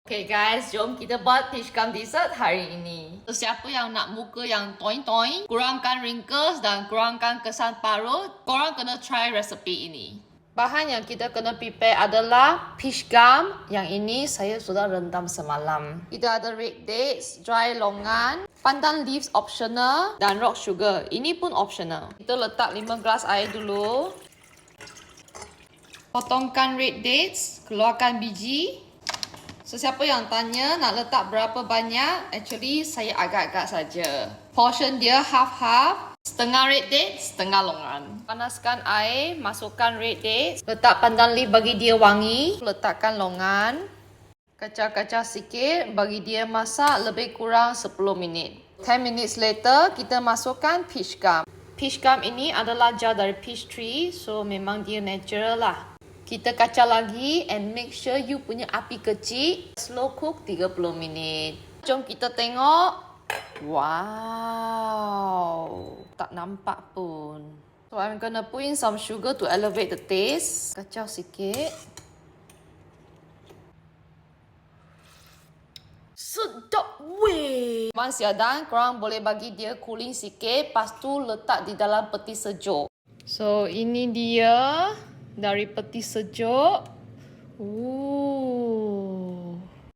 Okay guys, jom kita buat peach gum dessert hari ini. So, siapa yang nak muka yang toing-toing, kurangkan wrinkles dan kurangkan kesan parut, korang kena try resepi ini. Bahan yang kita kena prepare adalah peach gum. Yang ini saya sudah rendam semalam. Kita ada red dates, dry longan, pandan leaves optional dan rock sugar. Ini pun optional. Kita letak 5 gelas air dulu. Potongkan red dates, keluarkan biji. So, siapa yang tanya nak letak berapa banyak, actually saya agak-agak saja. Portion dia half-half, setengah red dates, setengah longan. Panaskan air, masukkan red dates, letak pandan leaf bagi dia wangi, letakkan longan. Kacau-kacau sikit, bagi dia masak lebih kurang 10 minit. 10 minutes later, kita masukkan peach gum. Peach gum ini adalah jar dari peach tree, so memang dia natural lah. Kita kacau lagi and make sure you punya api kecil. Slow cook 30 minit. Jom kita tengok. Wow. Tak nampak pun. So I'm gonna put in some sugar to elevate the taste. Kacau sikit. Sedap weh. Once you're done, korang boleh bagi dia cooling sikit. Lepas tu letak di dalam peti sejuk. So ini dia. Dari peti sejuk. Ooh.